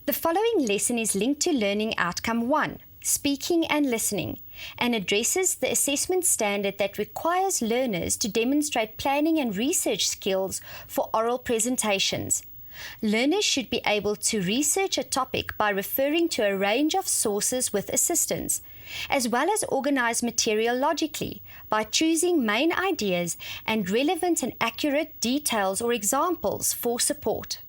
The following lesson is linked to Learning Outcome 1, Speaking and Listening, and addresses the assessment standard that requires learners to demonstrate planning and research skills for oral presentations. Learners should be able to research a topic by referring to a range of sources with assistance, as well as organize material logically by choosing main ideas and relevant and accurate details or examples for support.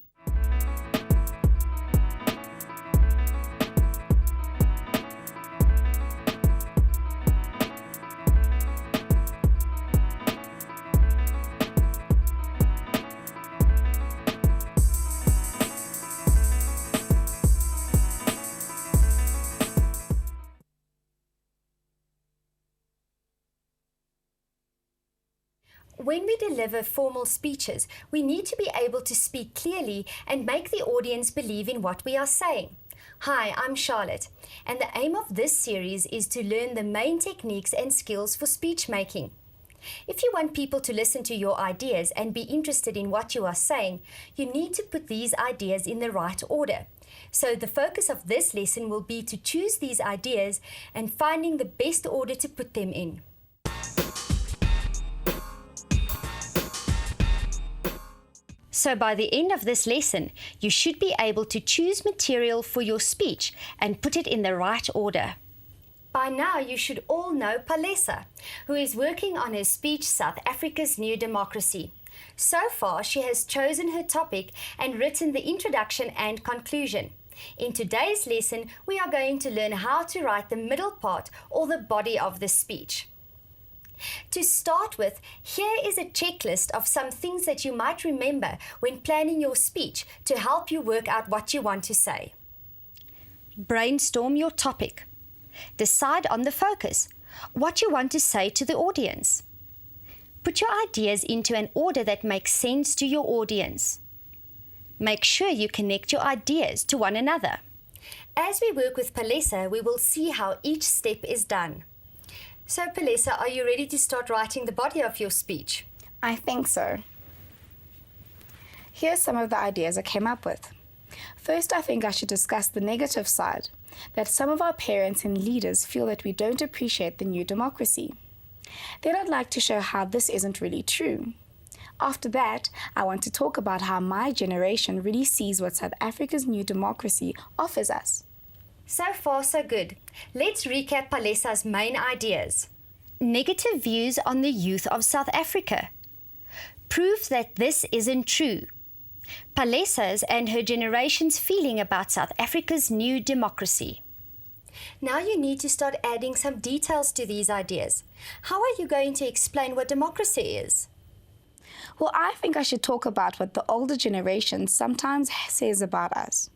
When we deliver formal speeches, we need to be able to speak clearly and make the audience believe in what we are saying. Hi, I'm Charlotte, and the aim of this series is to learn the main techniques and skills for speech making. If you want people to listen to your ideas and be interested in what you are saying, you need to put these ideas in the right order. So the focus of this lesson will be to choose these ideas and finding the best order to put them in. So by the end of this lesson, you should be able to choose material for your speech and put it in the right order. By now, you should all know Palesa, who is working on her speech, South Africa's New Democracy. So far, she has chosen her topic and written the introduction and conclusion. In today's lesson, we are going to learn how to write the middle part or the body of the speech. To start with, here is a checklist of some things that you might remember when planning your speech to help you work out what you want to say. Brainstorm your topic. Decide on the focus, what you want to say to the audience. Put your ideas into an order that makes sense to your audience. Make sure you connect your ideas to one another. As we work with Palesa, we will see how each step is done. So, Palesa, are you ready to start writing the body of your speech? I think so. Here's some of the ideas I came up with. First, I think I should discuss the negative side, that some of our parents and leaders feel that we don't appreciate the new democracy. Then I'd like to show how this isn't really true. After that, I want to talk about how my generation really sees what South Africa's new democracy offers us. So far, so good. Let's recap Palesa's main ideas. Negative views on the youth of South Africa. Prove that this isn't true. Palesa's and her generation's feeling about South Africa's new democracy. Now you need to start adding some details to these ideas. How are you going to explain what democracy is? Well, I think I should talk about what the older generation sometimes says about us.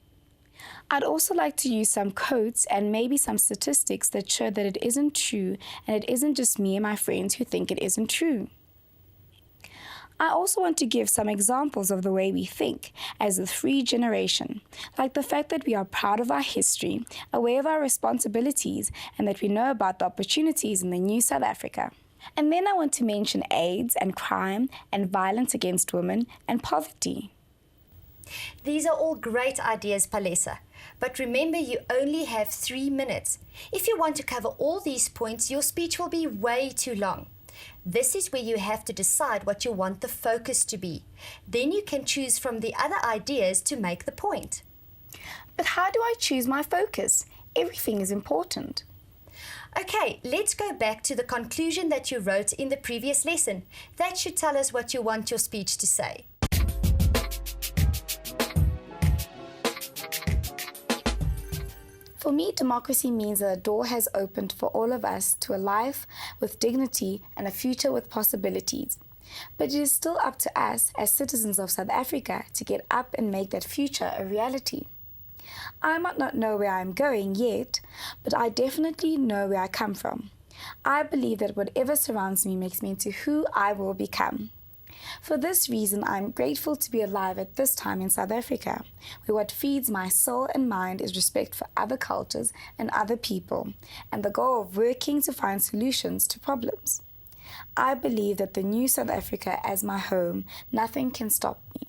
I'd also like to use some quotes and maybe some statistics that show that it isn't true, and it isn't just me and my friends who think it isn't true. I also want to give some examples of the way we think as the free generation, like the fact that we are proud of our history, aware of our responsibilities, and that we know about the opportunities in the new South Africa. And then I want to mention AIDS and crime and violence against women and poverty. These are all great ideas, Palesa. But remember, you only have 3 minutes. If you want to cover all these points, your speech will be way too long. This is where you have to decide what you want the focus to be. Then you can choose from the other ideas to make the point. But how do I choose my focus? Everything is important. Okay, let's go back to the conclusion that you wrote in the previous lesson. That should tell us what you want your speech to say. For me, democracy means that a door has opened for all of us to a life with dignity and a future with possibilities. But it is still up to us as citizens of South Africa to get up and make that future a reality. I might not know where I'm going yet, but I definitely know where I come from. I believe that whatever surrounds me makes me into who I will become. For this reason, I'm grateful to be alive at this time in South Africa, where what feeds my soul and mind is respect for other cultures and other people, and the goal of working to find solutions to problems. I believe that the new South Africa as my home, nothing can stop me.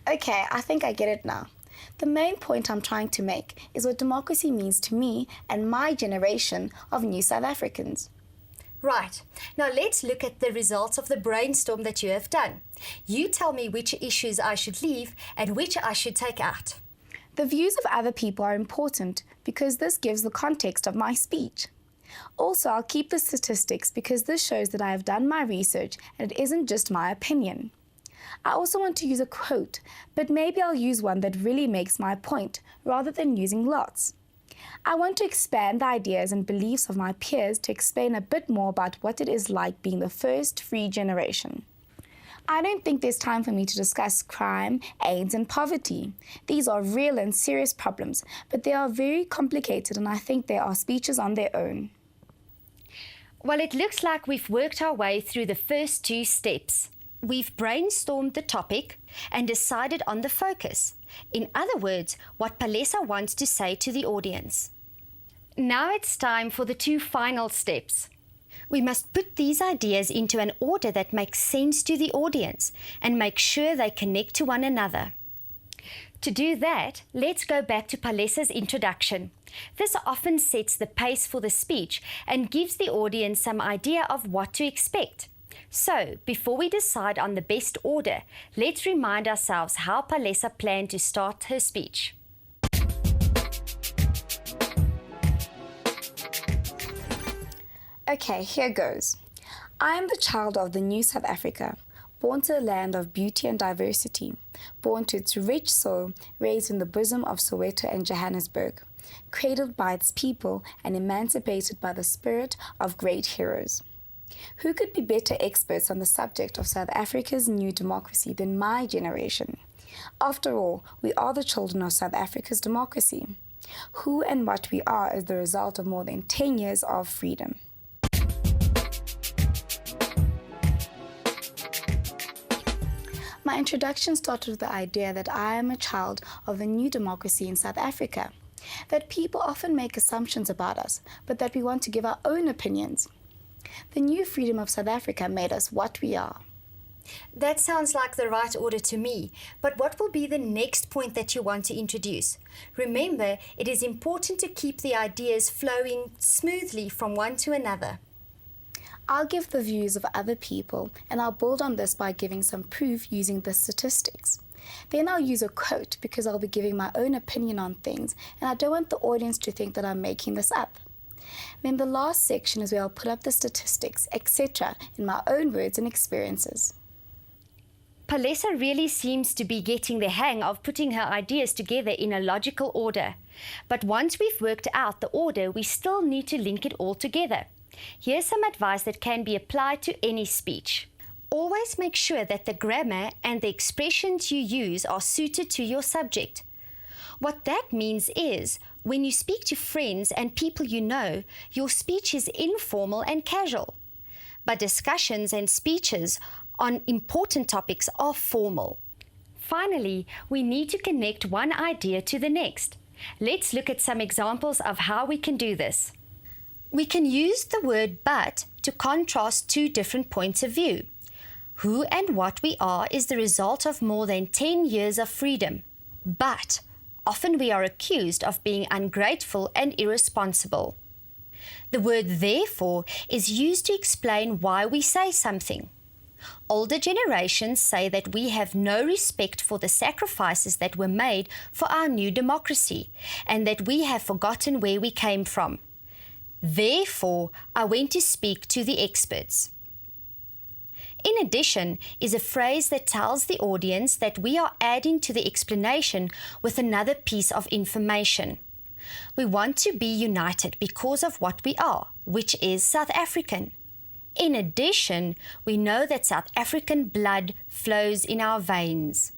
Okay, I think I get it now. The main point I'm trying to make is what democracy means to me and my generation of new South Africans. Right. Now let's look at the results of the brainstorm that you have done. You tell me which issues I should leave and which I should take out. The views of other people are important because this gives the context of my speech. Also, I'll keep the statistics because this shows that I have done my research and it isn't just my opinion. I also want to use a quote, but maybe I'll use one that really makes my point rather than using lots. I want to expand the ideas and beliefs of my peers to explain a bit more about what it is like being the first free generation. I don't think there's time for me to discuss crime, AIDS, and poverty. These are real and serious problems, but they are very complicated and I think they are speeches on their own. Well, it looks like we've worked our way through the first two steps. We've brainstormed the topic and decided on the focus. In other words, what Palesa wants to say to the audience. Now it's time for the two final steps. We must put these ideas into an order that makes sense to the audience and make sure they connect to one another. To do that, let's go back to Palesa's introduction. This often sets the pace for the speech and gives the audience some idea of what to expect. So, before we decide on the best order, let's remind ourselves how Palesa planned to start her speech. Okay, here goes. I am the child of the new South Africa, born to a land of beauty and diversity, born to its rich soil, raised in the bosom of Soweto and Johannesburg, cradled by its people and emancipated by the spirit of great heroes. Who could be better experts on the subject of South Africa's new democracy than my generation? After all, we are the children of South Africa's democracy. Who and what we are is the result of more than 10 years of freedom. My introduction started with the idea that I am a child of the new democracy in South Africa, that people often make assumptions about us, but that we want to give our own opinions. The new freedom of South Africa made us what we are. That sounds like the right order to me, but what will be the next point that you want to introduce? Remember, it is important to keep the ideas flowing smoothly from one to another. I'll give the views of other people, and I'll build on this by giving some proof using the statistics. Then I'll use a quote because I'll be giving my own opinion on things, and I don't want the audience to think that I'm making this up. Then the last section is where I'll put up the statistics, etc., in my own words and experiences. Palesa really seems to be getting the hang of putting her ideas together in a logical order. But once we've worked out the order, we still need to link it all together. Here's some advice that can be applied to any speech. Always make sure that the grammar and the expressions you use are suited to your subject. What that means is, when you speak to friends and people you know, your speech is informal and casual. But discussions and speeches on important topics are formal. Finally, we need to connect one idea to the next. Let's look at some examples of how we can do this. We can use the word but to contrast two different points of view. Who and what we are is the result of more than 10 years of freedom. But often we are accused of being ungrateful and irresponsible. The word therefore is used to explain why we say something. Older generations say that we have no respect for the sacrifices that were made for our new democracy, and that we have forgotten where we came from. Therefore, I went to speak to the experts. In addition is a phrase that tells the audience that we are adding to the explanation with another piece of information. We want to be united because of what we are, which is South African. In addition, we know that South African blood flows in our veins.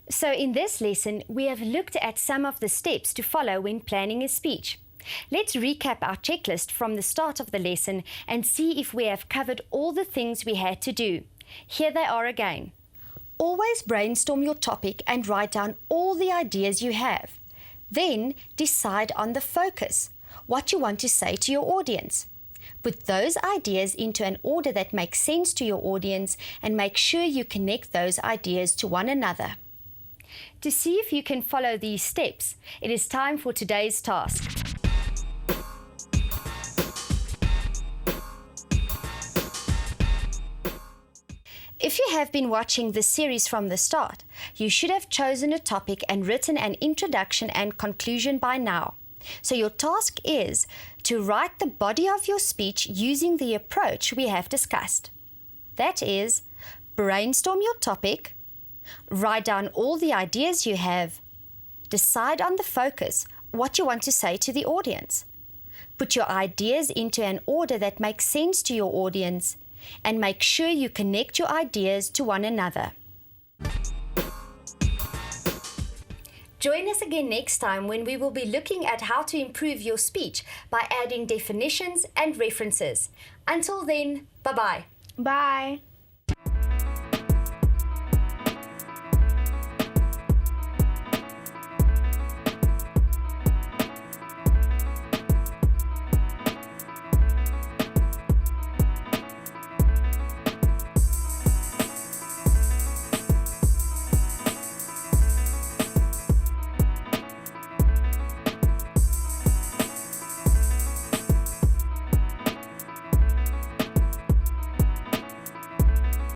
So in this lesson, we have looked at some of the steps to follow when planning a speech. Let's recap our checklist from the start of the lesson and see if we have covered all the things we had to do. Here they are again. Always brainstorm your topic and write down all the ideas you have. Then decide on the focus, what you want to say to your audience. Put those ideas into an order that makes sense to your audience and make sure you connect those ideas to one another. To see if you can follow these steps, it is time for today's task. If you have been watching this series from the start, you should have chosen a topic and written an introduction and conclusion by now. So your task is to write the body of your speech using the approach we have discussed. That is, brainstorm your topic, write down all the ideas you have, decide on the focus, what you want to say to the audience. Put your ideas into an order that makes sense to your audience, and make sure you connect your ideas to one another. Join us again next time when we will be looking at how to improve your speech by adding definitions and references. Until then, bye-bye. Bye.